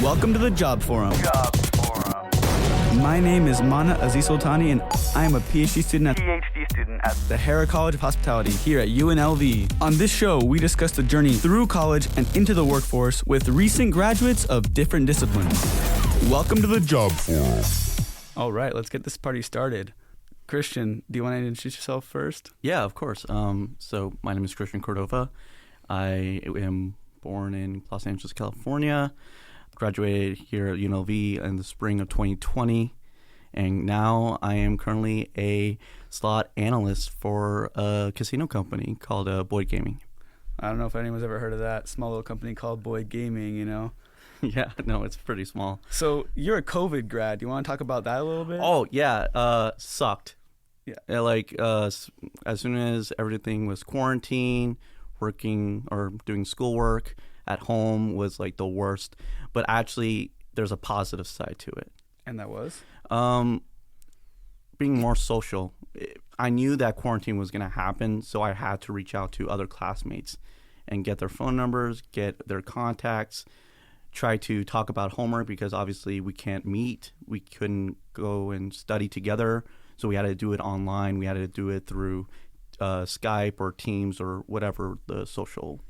Welcome to the Job Forum. My name is Mana Aziz Sultani, and I am a PhD student at the Hera College of Hospitality here at UNLV. On this show, we discuss the journey through college and into the workforce with recent graduates of different disciplines. Welcome to the Job Forum. All right, let's get this party started. Christian, do you want to introduce yourself first? Yeah, of course. So my name is Christian Cordova. I am born in Los Angeles, California. Graduated here at UNLV in the spring of 2020. And now I am currently a slot analyst for a casino company called Boyd Gaming. I don't know if anyone's ever heard of that small little company called Boyd Gaming, you know? Yeah, no, it's pretty small. So you're a COVID grad. Do you want to talk about that a little bit? Oh, yeah, sucked. Yeah. As soon as everything was quarantined, working or doing schoolwork at home was like the worst. But actually, there's a positive side to it. And that was? Being more social. I knew that quarantine was going to happen, so I had to reach out to other classmates and get their phone numbers, get their contacts, try to talk about homework because obviously we can't meet. We couldn't go and study together, so we had to do it online. We had to do it through Skype or Teams or whatever the social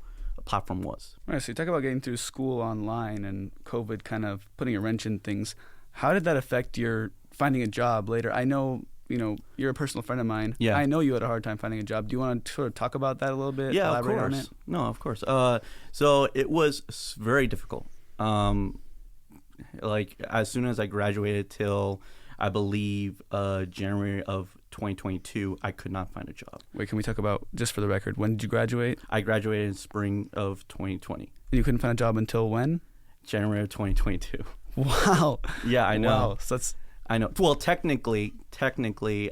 platform was. Right, so you talk about getting through school online and COVID kind of putting a wrench in things. How did that affect your finding a job later? I know, you're a personal friend of mine. Yeah. I know you had a hard time finding a job. Do you want to sort of talk about that a little bit? Yeah, Elaborate of course. on it? No, of course. So it was very difficult. Like as soon as I graduated till I believe January of 2022, I could not find a job. Wait, can we talk about, just for the record, when did you graduate? I graduated in spring of 2020. And you couldn't find a job until when? January of 2022. Wow. Yeah, I know. Wow. So that's... I know. Well, technically,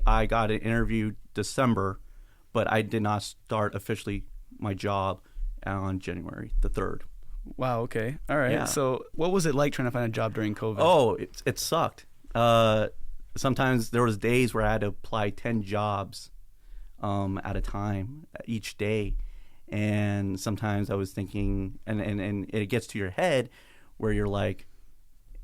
I got an interview December, but I did not start officially my job on January the 3rd. Wow, okay. All right. Yeah. So what was it like trying to find a job during COVID? Oh, it sucked. Sometimes there was days where I had to apply 10 jobs at a time each day. And sometimes I was thinking, and it gets to your head where you're like,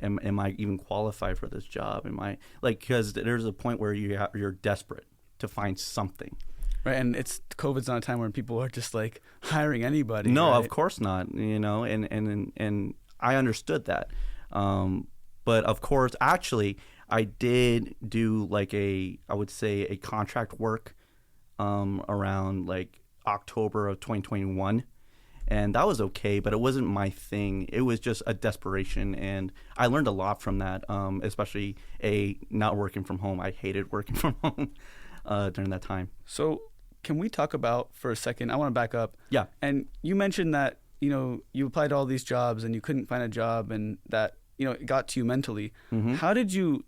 am I even qualified for this job? Am I because there's a point where you're desperate to find something. Right, and COVID's not a time when people are just like hiring anybody. No, right? of course not. And I understood that. But of course, actually, I did do I would say a contract work around like October of 2021. And that was okay, but it wasn't my thing. It was just a desperation, and I learned a lot from that, especially not working from home. I hated working from home during that time. So can we talk about, for a second, I want to back up. Yeah. And you mentioned that, you applied to all these jobs and you couldn't find a job and that, it got to you mentally. Mm-hmm. How did you,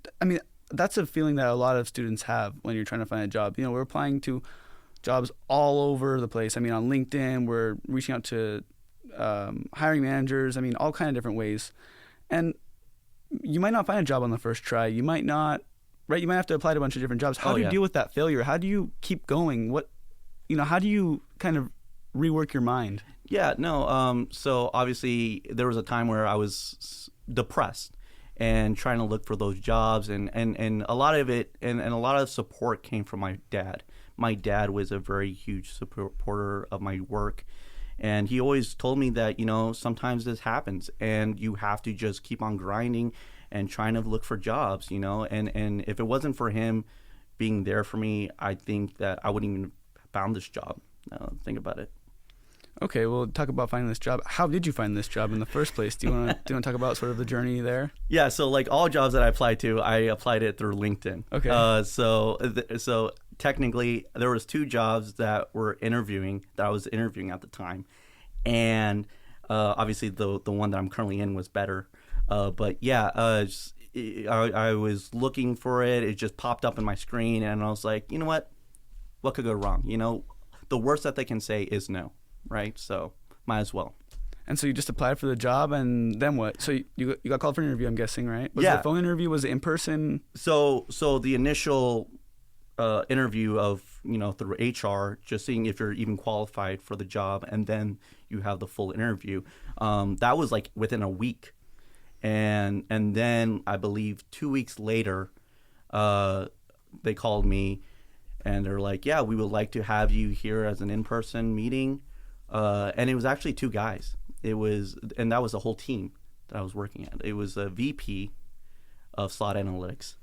that's a feeling that a lot of students have when you're trying to find a job. We're applying to jobs all over the place. On LinkedIn, we're reaching out to hiring managers. All kind of different ways. And you might not find a job on the first try. You might not, right? You might have to apply to a bunch of different jobs. How do you deal with that failure? How do you keep going? How do you kind of rework your mind? Yeah, no. So obviously there was a time where I was depressed and trying to look for those jobs, and a lot of it and a lot of support came from my dad. My dad was a very huge supporter of my work, and he always told me that sometimes this happens and you have to just keep on grinding and trying to look for jobs, and if it wasn't for him being there for me, I think that I wouldn't even have found this job. Think about it. Okay, well, talk about finding this job. How did you find this job in the first place? Do you want to talk about sort of the journey there? Yeah, so like all jobs that I applied to, I applied it through LinkedIn. Okay. So technically, there was 2 jobs that I was interviewing at the time, and obviously the one that I'm currently in was better. But yeah, I was looking for it. It just popped up in my screen, and I was like, you know what could go wrong? The worst that they can say is no. Right, so might as well. And so you just applied for the job, and then what? So you got called for an interview, I'm guessing, right? Was it a phone interview? Was it in person? So the initial interview of through HR, just seeing if you're even qualified for the job, and then you have the full interview. That was like within a week, And then I believe 2 weeks later, they called me and they're like, yeah, we would like to have you here as an in-person meeting. And it was actually two guys. And that was the whole team that I was working at. It was a VP of slot analytics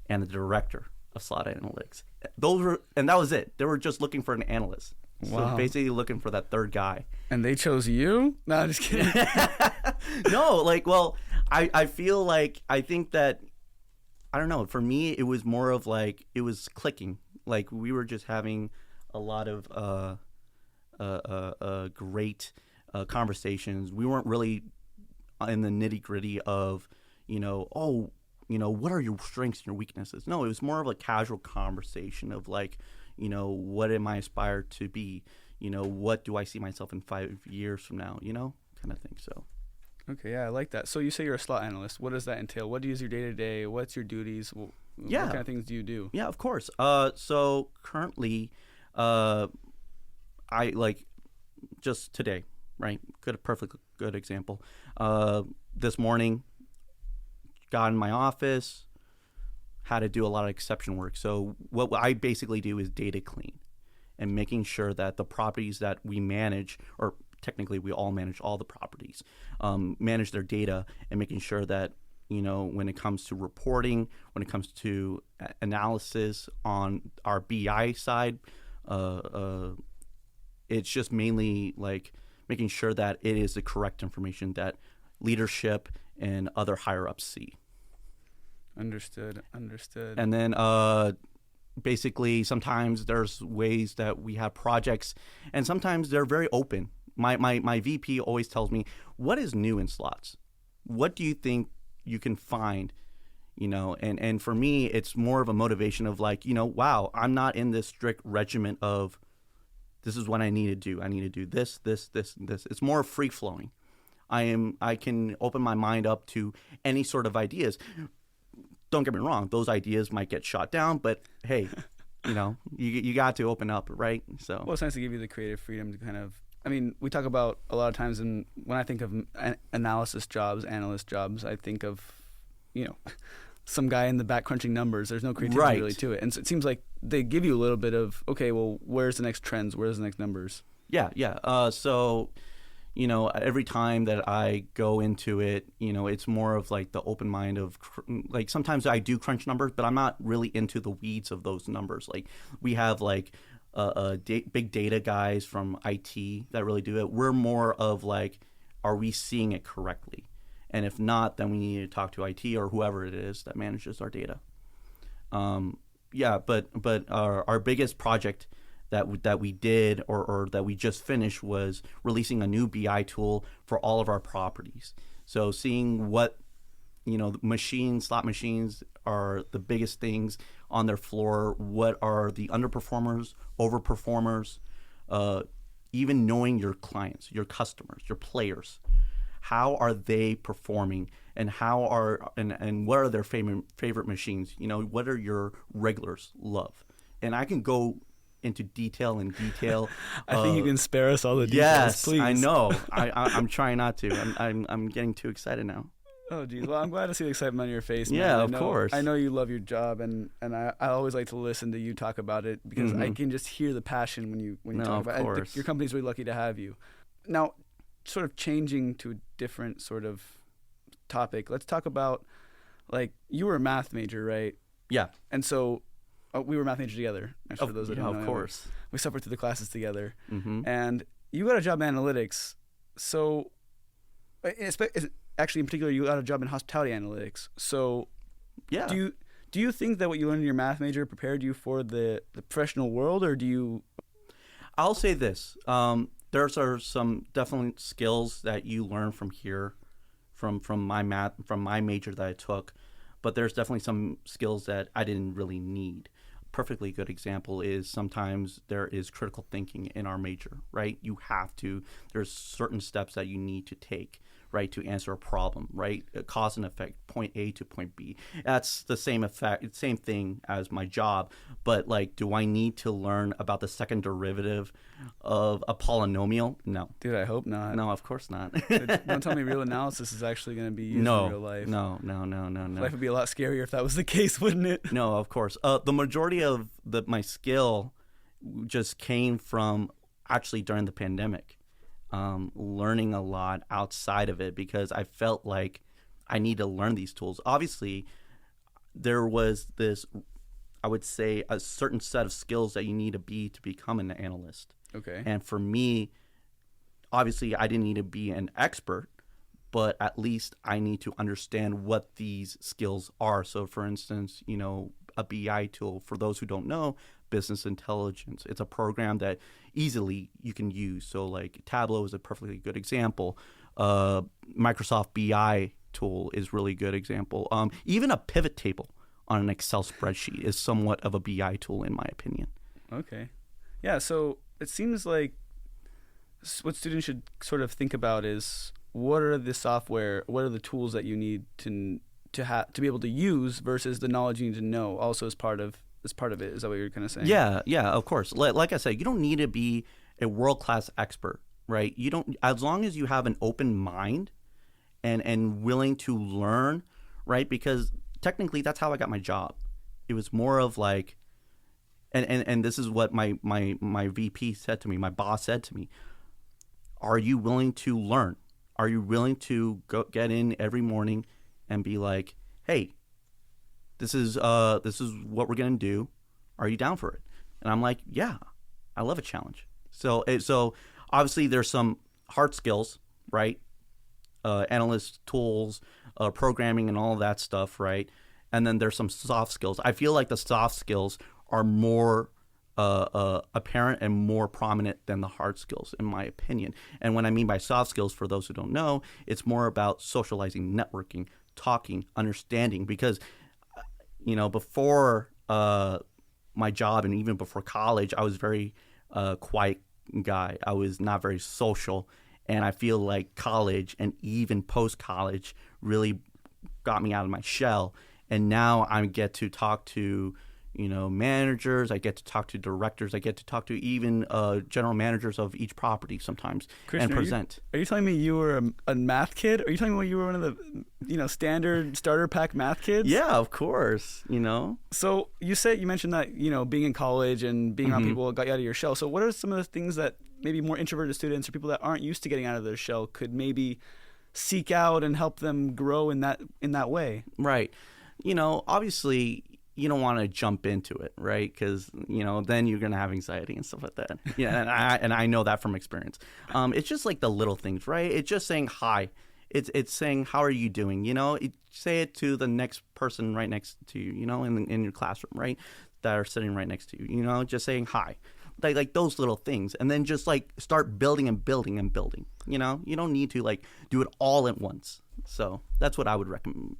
and the director of slot analytics. And that was it. They were just looking for an analyst. Wow. So basically looking for that third guy. And they chose you? No, I'm just kidding. No, I feel like, I think that, I don't know, for me, it was more of like, it was clicking. Like, we were just having a lot of great conversations. We weren't really in the nitty gritty of, what are your strengths and your weaknesses? No, it was more of a casual conversation of like, what am I aspired to be? What do I see myself in 5 years from now? Kind of thing. So. Okay, yeah, I like that. So you say you're a slot analyst. What does that entail? What is your day-to-day? What's your duties? What kind of things do you do? Yeah, of course. So currently, I just today, right? Perfect good example. This morning, got in my office, had to do a lot of exception work. So what I basically do is data clean and making sure that the properties that we manage, or technically we all manage all the properties, manage their data, and making sure that, when it comes to reporting, when it comes to analysis on our BI side, it's just mainly like making sure that it is the correct information that leadership and other higher ups see. Understood. And then basically sometimes there's ways that we have projects, and sometimes they're very open. My VP always tells me, what is new in slots? What do you think you can find? And for me, it's more of a motivation of like, wow, I'm not in this strict regiment of this is what I need to do. I need to do this, this, this, and this. It's more free flowing. I can open my mind up to any sort of ideas. Don't get me wrong, those ideas might get shot down, but hey, you got to open up, right? So well, it's nice to give you the creative freedom to kind of. I mean, we talk about a lot of times, and when I think of analysis jobs, analyst jobs, I think of, some guy in the back crunching numbers. There's no creativity really to it, and so it seems like they give you a little bit of, okay, well, where's the next trends? Where's the next numbers? Yeah. So, every time that I go into it, it's more of like the open mind of like, sometimes I do crunch numbers, but I'm not really into the weeds of those numbers. Like, we have like big data guys from IT that really do it. We're more of like, are we seeing it correctly? And if not, then we need to talk to IT or whoever it is that manages our data. But our biggest project that we did or that we just finished was releasing a new BI tool for all of our properties. So seeing what, slot machines are the biggest things on their floor, what are the underperformers, overperformers, even knowing your clients, your customers, your players. How are they performing, and and what are their favorite machines? What are your regulars love? And I can go into detail. I think you can spare us all the details, yes, please. I know. I'm trying not to. I'm getting too excited now. Oh, geez. Well, I'm glad to see the excitement on your face, man. Yeah, of course. I know you love your job, and I always like to listen to you talk about it because I can just hear the passion when you talk about it. Of course. Your company's really lucky to have you. Now, sort of changing to a different sort of topic, let's talk about, like, you were a math major, right? Yeah. And so we were math majors together. For those that don't know, of course. We suffered through the classes together. Mm-hmm. And you got a job in analytics. So, actually, in particular, you got a job in hospitality analytics. So, yeah. Do you think that what you learned in your math major prepared you for the professional world, or do you? I'll say this. There's some definitely skills that you learn from here, from my major that I took, but there's definitely some skills that I didn't really need. Perfectly good example is sometimes there is critical thinking in our major, right? There's certain steps that you need to take right, to answer a problem, right? A cause and effect, point A to point B. That's the same effect, same thing as my job. But like, do I need to learn about the second derivative of a polynomial? No. Dude, I hope not. No, of course not. Don't tell me real analysis is actually going to be used in real life. No. Life would be a lot scarier if that was the case, wouldn't it? No, of course. The majority of my skill just came from actually during the pandemic, learning a lot outside of it because I felt like I need to learn these tools. Obviously, there was this, I would say, a certain set of skills that you need to become an analyst. Okay. And for me, obviously, I didn't need to be an expert, but at least I need to understand what these skills are. So, for instance, a BI tool, for those who don't know, business intelligence. It's a program that easily you can use. So, like, Tableau is a perfectly good example. Microsoft BI tool is really good example. Even a pivot table on an Excel spreadsheet is somewhat of a BI tool, in my opinion. Okay. Yeah, so it seems like what students should sort of think about is what are the tools that you need to be able to use versus the knowledge you need to know also as part of it. Is that what you're kind of saying? Yeah, of course. Like I said, you don't need to be a world-class expert, right? You don't, as long as you have an open mind and willing to learn, right? Because technically that's how I got my job. It was more of like, and this is what my VP said to me, my boss said to me, are you willing to learn? Are you willing to get in every morning and be like, hey, this is what we're going to do. Are you down for it? And I'm like, yeah, I love a challenge. So obviously there's some hard skills, right? Analyst tools, programming and all of that stuff, right? And then there's some soft skills. I feel like the soft skills are more apparent and more prominent than the hard skills, in my opinion. And what I mean by soft skills, for those who don't know, it's more about socializing, networking, talking, understanding. Because, before my job and even before college, I was very quiet guy. I was not very social. And I feel like college and even post-college really got me out of my shell. And now I get to talk to managers. I get to talk to directors. I get to talk to even general managers of each property sometimes. Christian, and present. Are you telling me you were a math kid? Are you telling me you were one of the standard starter pack math kids? Yeah, of course. So you mentioned that being in college and being around people got you out of your shell. So what are some of the things that maybe more introverted students or people that aren't used to getting out of their shell could maybe seek out and help them grow in that way? Right. Obviously, you don't want to jump into it, right? Because then you're gonna have anxiety and stuff like that. Yeah, and I know that from experience. It's just like the little things, right? It's just saying hi. It's saying how are you doing? Say it to the next person right next to you. In your classroom, right? That are sitting right next to you. Just saying hi, like those little things, and then just like start building and building and building. You don't need to like do it all at once. So that's what I would recommend.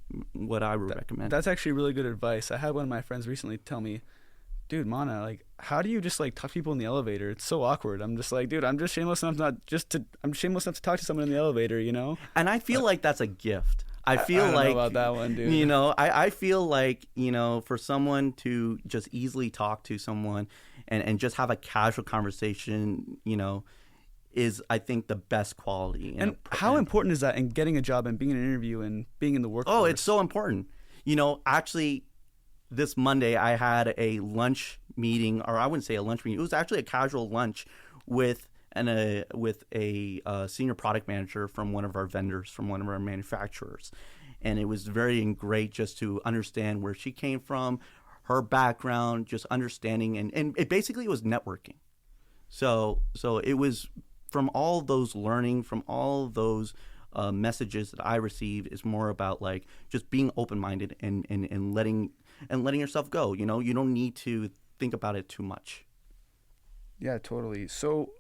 That's actually really good advice. I had one of my friends recently tell me, dude, Mana, like, how do you just like talk to people in the elevator? It's so awkward. I'm just like, dude, I'm shameless enough to talk to someone in the elevator, And I feel like that's a gift. I don't know about that one, dude. I feel like, for someone to just easily talk to someone and just have a casual conversation, is, I think, the best quality. And how important is that in getting a job and being in an interview and being in the workforce? Oh, it's so important. Actually, this Monday I had a lunch meeting, or I wouldn't say a lunch meeting. It was actually a casual lunch with a senior product manager from one of our vendors, from one of our manufacturers. And it was very great just to understand where she came from, her background, just understanding. And it basically was networking. So it was from all those learning, from all those messages that I received, is more about like just being open-minded and letting yourself go. You don't need to think about it too much. Yeah, totally. So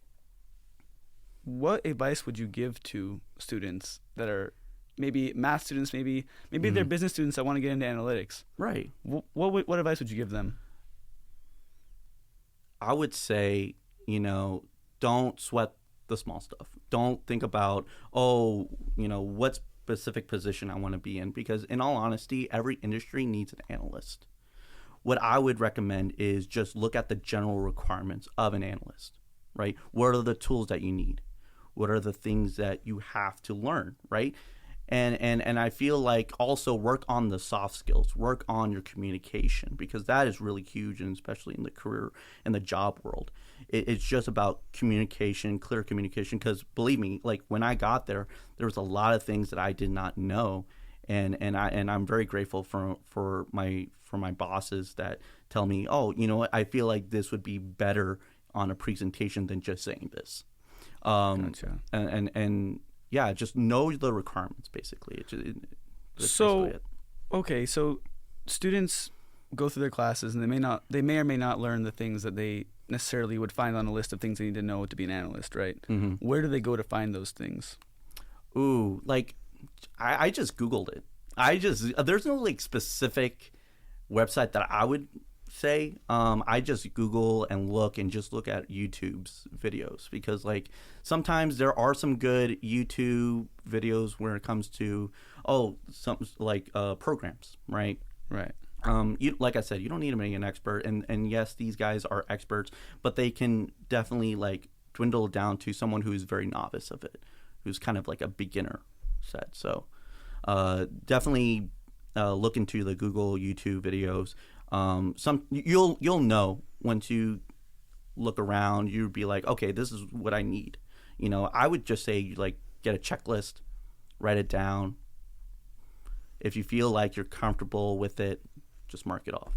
what advice would you give to students that are maybe math students, maybe they're business students that want to get into analytics? Right. What advice would you give them? I would say, don't sweat the small stuff. Don't think about, oh, what specific position I want to be in, because in all honesty, every industry needs an analyst. What I would recommend is just look at the general requirements of an analyst, right? What are the tools that you need? What are the things that you have to learn, right? And I feel like also work on the soft skills, work on your communication, because that is really huge, and especially in the career and the job world. It's just about communication, clear communication, because believe me, like when I got there was a lot of things that I did not know, and I'm very grateful for my bosses that tell me, oh, you know what, I feel like this would be better on a presentation than just saying this. Gotcha. And yeah, just know the requirements, basically. That's So, basically it. okay, so students go through their classes and they may or may not learn the things that they necessarily would find on a list of things they need to know to be an analyst, right? Mm-hmm. Where do they go to find those things? Ooh, like I just Googled it. There's no like specific website that I would say. I just Google and look at YouTube's videos, because like sometimes there are some good YouTube videos where it comes to some like programs, right? Right. Like I said, you don't need to be an expert, and yes, these guys are experts, but they can definitely like dwindle down to someone who's very novice of it, who's kind of like a beginner set. So definitely look into the Google YouTube videos. You'll know once you look around. You'd be like, okay, this is what I need. I would just say like get a checklist, write it down. If you feel like you're comfortable with it, just mark it off.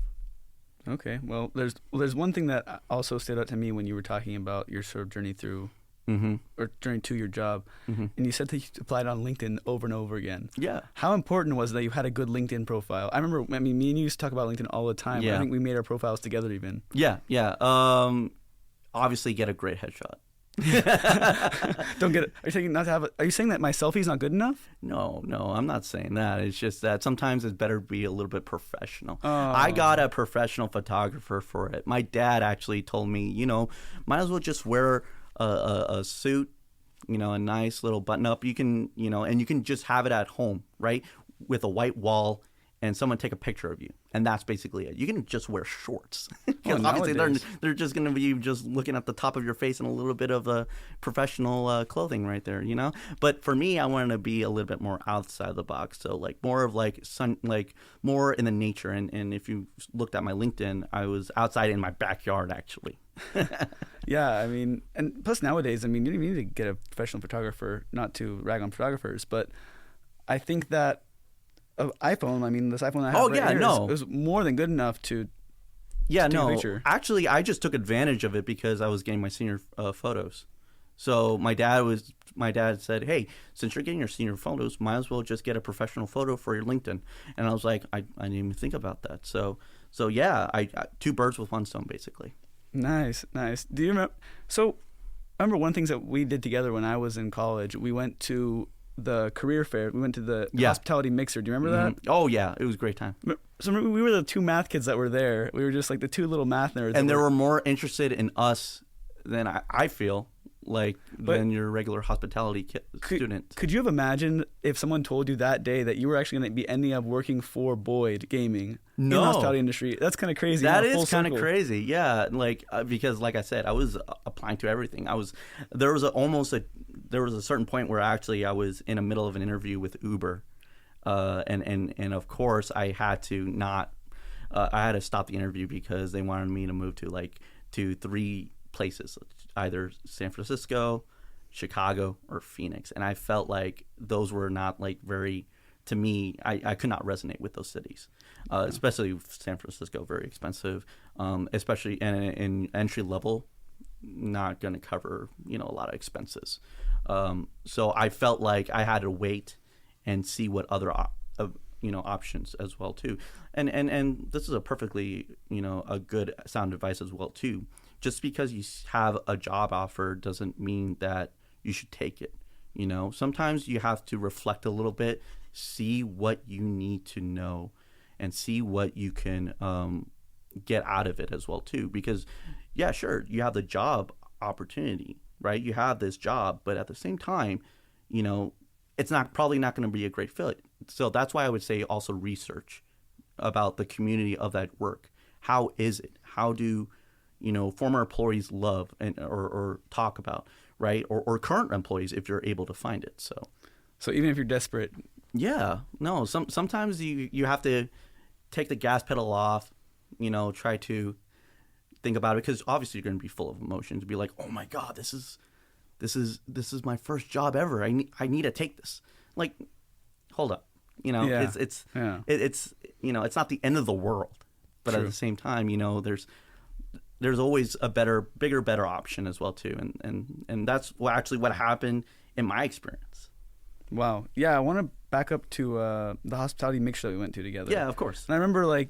Okay. Well, there's one thing that also stood out to me when you were talking about your sort of journey through Mm-hmm. or journey to your job, Mm-hmm. and you said that you applied on LinkedIn over and over again. Yeah. How important was it that you had a good LinkedIn profile? I remember, me and you used to talk about LinkedIn all the time. Yeah. I think we made our profiles together even. Yeah. Obviously get a great headshot. Don't get it. Are you saying not to have? Are you saying that my selfie's not good enough? No, I'm not saying that. It's just that sometimes it's better to be a little bit professional. Oh. I got a professional photographer for it. My dad actually told me, might as well just wear a suit, a nice little button up. You can, and you can just have it at home, right, with a white wall, and someone take a picture of you, and that's basically it. You can just wear shorts, because obviously they're just going to be just looking at the top of your face and a little bit of professional clothing right there, But for me, I wanted to be a little bit more outside the box, so like more of like more in the nature. And if you looked at my LinkedIn, I was outside in my backyard actually. Yeah, I mean, and plus nowadays, I mean, you don't even need to get a professional photographer, not to rag on photographers, but I think that iPhone, I mean, this iPhone I have here it was more than good enough to take a picture. Actually, I just took advantage of it because I was getting my senior photos. So my dad said, hey, since you're getting your senior photos, might as well just get a professional photo for your LinkedIn. And I was like, I didn't even think about that. So yeah, I two birds with one stone, basically. Nice. Do you remember? So I remember one of the things that we did together when I was in college. We went to the career fair. We went to the hospitality mixer. Do you remember that? Oh yeah, it was a great time. So we were the two math kids that were there. We were just like the two little math nerds. And they were more interested in us than I feel like than your regular hospitality student. Could you have imagined if someone told you that day that you were actually going to be ending up working for Boyd Gaming in the hospitality industry? That's kind of crazy. That is kind of crazy. Yeah, like because like I said, I was applying to everything. There was a certain point where actually I was in the middle of an interview with Uber, and of course I had to stop the interview because they wanted me to move to 3 places, either San Francisco, Chicago, or Phoenix. And I felt like those were not like very, to me, I could not resonate with those cities, especially San Francisco, very expensive, especially in entry level, not going to cover, a lot of expenses. So I felt like I had to wait and see what other options as well too. And this is a perfectly, a good sound advice as well too. Just because you have a job offer doesn't mean that you should take it. Sometimes you have to reflect a little bit, see what you need to know, and see what you can get out of it as well too. Because, yeah, sure, you have the job opportunity, right? You have this job, but at the same time, you know, it's probably not going to be a great fit. So that's why I would say also research about the community of that work. How is it? How do, you know, former employees love or talk about, right? Or current employees if you're able to find it. So even if you're desperate. Yeah, no, sometimes you have to take the gas pedal off, you know, try to think about it, because obviously you're going to be full of emotions. Be like, oh my God, this is my first job ever. I need to take this. Like, hold up, you know, it's you know, it's not the end of the world, but True. at the same time, you know, there's always a bigger, better option as well too, and that's what happened in my experience. Wow. Yeah, I want to back up to the hospitality mixture that we went to together. Yeah, of course. And I remember, like,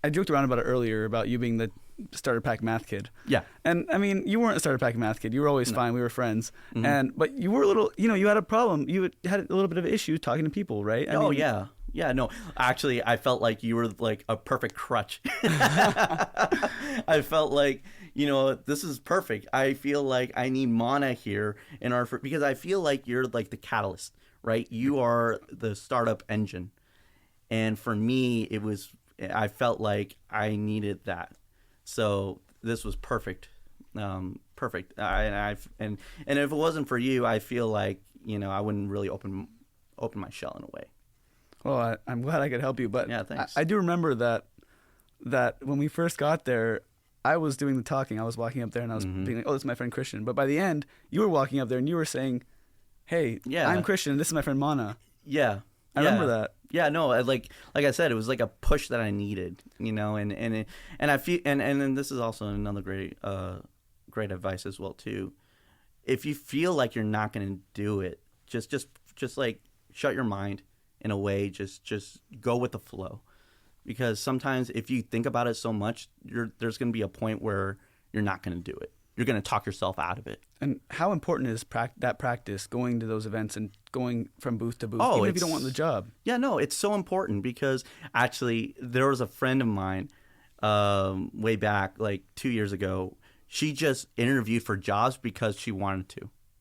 I joked around about it earlier about you being the starter pack math kid. Yeah. And I mean, you weren't a starter pack math kid. You were always fine. We were friends. Mm-hmm. But you were a little, you know, you had a problem. You had a little bit of an issue talking to people, right? I mean, yeah. Yeah, no. Actually, I felt like you were like a perfect crutch. I felt like, you know, this is perfect. I feel like I need Mana here because I feel like you're like the catalyst, right? You are the startup engine. And for me, I felt like I needed that. So this was perfect. Perfect. And if it wasn't for you, I feel like, you know, I wouldn't really open my shell in a way. Well, I'm glad I could help you, but yeah, thanks. I do remember that when we first got there, I was doing the talking. I was walking up there and I was being like, "Oh, this is my friend Christian." But by the end, you were walking up there and you were saying, "Hey, I'm Christian. This is my friend Mana." Yeah, I remember that. Yeah, no, like I said, it was like a push that I needed, you know, and I feel and this is also another great advice as well too. If you feel like you're not going to do it, just like shut your mind. In a way, just go with the flow, because sometimes if you think about it so much, there's going to be a point where you're not going to do it. You're going to talk yourself out of it. And how important is that practice, going to those events and going from booth to booth, even if you don't want the job? Yeah, no, it's so important, because actually there was a friend of mine way back, like 2 years ago. She just interviewed for jobs because she wanted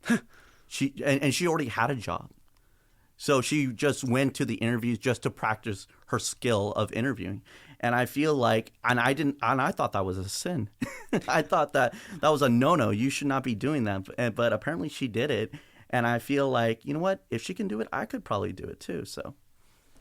to. She already had a job. So she just went to the interviews just to practice her skill of interviewing. And I feel like, and I thought that was a sin. I thought that was a no-no. You should not be doing that. But apparently she did it. And I feel like, you know what? If she can do it, I could probably do it too. So,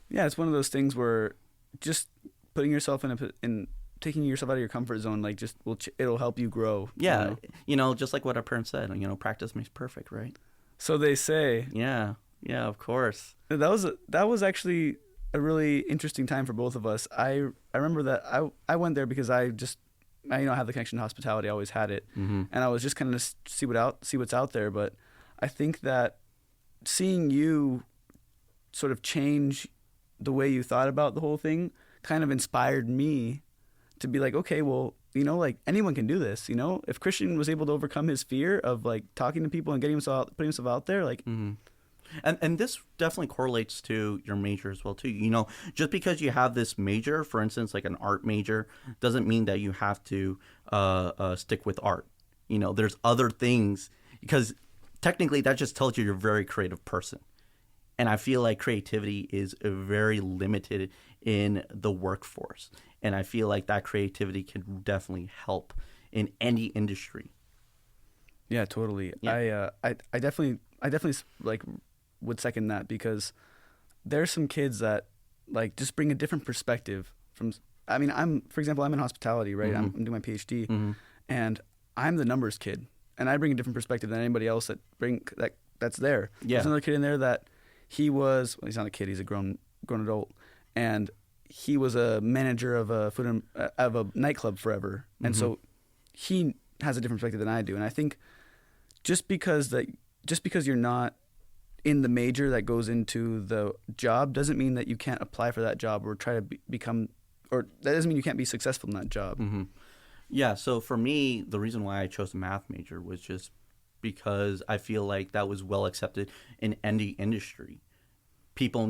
yeah, it's one of those things where just putting yourself in taking yourself out of your comfort zone, like, just it'll help you grow. Yeah. You know, just like what our parents said, you know, practice makes perfect, right? So they say. Yeah. Yeah, of course. That was actually a really interesting time for both of us. I remember that I went there because I have the connection to hospitality. I always had it, and I was just kind of see what's out there. But I think that seeing you sort of change the way you thought about the whole thing kind of inspired me to be like, okay, well, you know, like, anyone can do this. You know, if Christian was able to overcome his fear of like talking to people and putting himself out there, like. And this definitely correlates to your major as well too. You know, just because you have this major, for instance, like an art major, doesn't mean that you have to stick with art. You know, there's other things, because technically that just tells you're a very creative person. And I feel like creativity is very limited in the workforce. And I feel like that creativity can definitely help in any industry. Yeah, totally. Yeah. I definitely like would second that, because there's some kids that like just bring a different perspective from. I mean, for example, I'm in hospitality, right? I'm doing my PhD, and I'm the numbers kid, and I bring a different perspective than anybody else that's there. Yeah. There's another kid in there that he's not a kid, he's a grown adult, and he was a manager of a nightclub forever, and so he has a different perspective than I do. And I think just because you're not in the major that goes into the job doesn't mean that you can't apply for that job or try to become, or that doesn't mean you can't be successful in that job. Yeah, so for me, the reason why I chose a math major was just because I feel like that was well accepted in any industry. People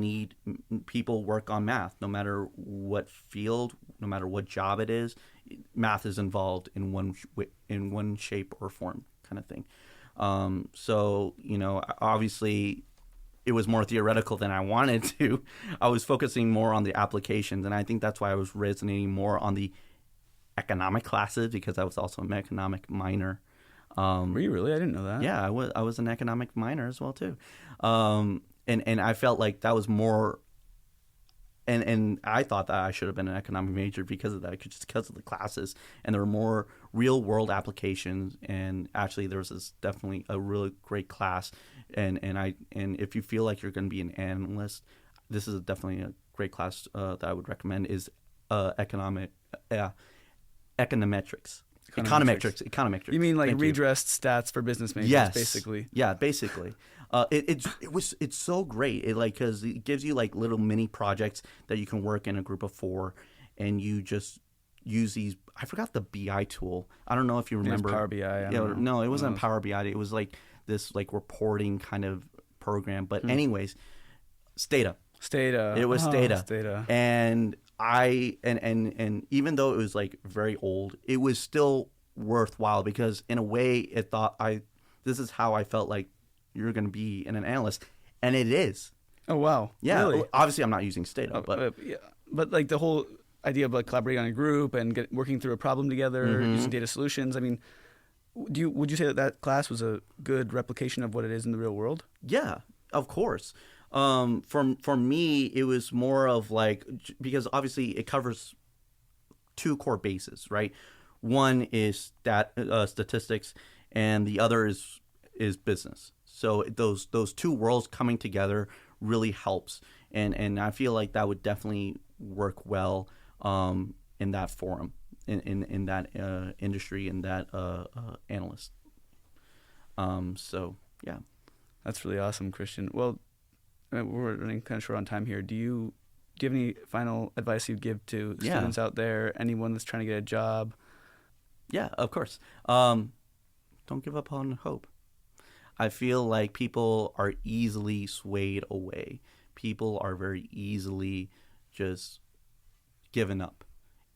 work on math, no matter what field, no matter what job it is. Math is involved in one shape or form, kind of thing. So, obviously it was more theoretical than I wanted to. I was focusing more on the applications, and I think that's why I was resonating more on the economic classes, because I was also an economic minor. Were you really? I didn't know that. Yeah, I was an economic minor as well too. And I felt like that was more, and I thought that I should have been an economic major because of that, just because of the classes, and there were more real world applications. And actually, there was definitely a really great class. And if you feel like you're going to be an analyst, this is definitely a great class that I would recommend. Is econometrics. Econometrics. You mean like redressed stats for business majors? Yes. Basically. Yeah, basically. It's so great. Because it gives you like little mini projects that you can work in a group of 4, and you just use these. I forgot the BI tool. I don't know if you remember. Power BI. No, it wasn't Power BI. It was like this like reporting kind of program. But anyways, Stata. It was Stata. Stata. And and even though it was like very old, it was still worthwhile, because in a way this is how I felt like you're going to be an analyst, and it is. Oh wow. Yeah. Really? Obviously I'm not using Stata, but like the whole idea of like collaborating on a group and working through a problem together, using data solutions. I mean, would you say that class was a good replication of what it is in the real world? Yeah, of course. For me, it was more of like, because obviously it covers 2 core bases, right? One is statistics, and the other is business. So those 2 worlds coming together really helps, and I feel like that would definitely work well in that forum, in that industry, in that analyst. So yeah, that's really awesome, Christian. Well, we're running kind of short on time here. Do you have any final advice you'd give to students out there, anyone that's trying to get a job? Yeah, of course. Don't give up on hope. I feel like people are easily swayed away. People are very easily just given up.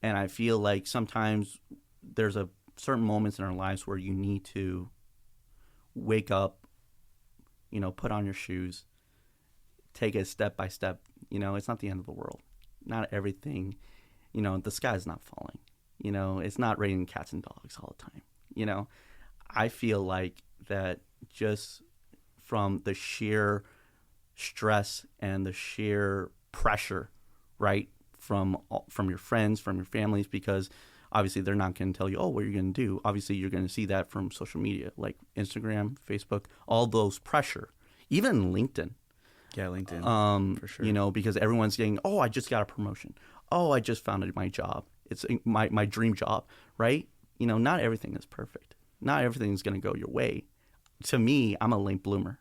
And I feel like sometimes there's certain moments in our lives where you need to wake up, put on your shoes, take it step by step. It's not the end of the world. Not everything, the sky's not falling. It's not raining cats and dogs all the time. I feel like that just from the sheer stress and the sheer pressure, right, from your friends, from your families, because obviously they're not going to tell you, oh, what you're going to do. Obviously, you're going to see that from social media, like Instagram, Facebook, all those pressure, even LinkedIn. Yeah, LinkedIn, for sure. Because everyone's getting, oh, I just got a promotion. Oh, I just found my job. It's my dream job, right? Not everything is perfect. Not everything is going to go your way. To me, I'm a late bloomer.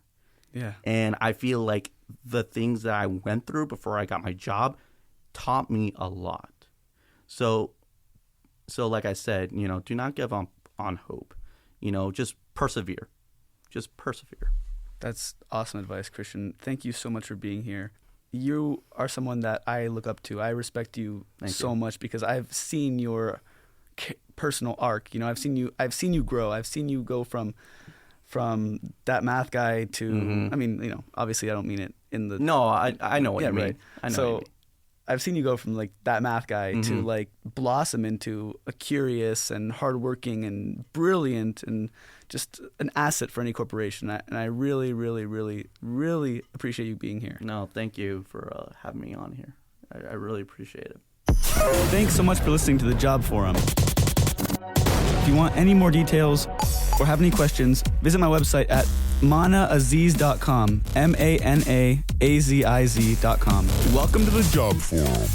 Yeah. And I feel like the things that I went through before I got my job taught me a lot. So like I said, do not give up on hope. Just persevere. Just persevere. That's awesome advice, Christian. Thank you so much for being here. You are someone that I look up to. I respect you so much because I've seen your personal arc. I've seen you grow. I've seen you go from that math guy to, I mean, obviously I don't mean it in the... No, I know what you mean. Right. I know so what you mean. I've seen you go from like that math guy to like blossom into a curious and hardworking and brilliant and just an asset for any corporation. And I really, really, really, really appreciate you being here. No, thank you for having me on here. I really appreciate it. Thanks so much for listening to the Job Forum. If you want any more details or have any questions, visit my website at manaaziz.com, MANAAZIZ.com. Welcome to the Job Forum.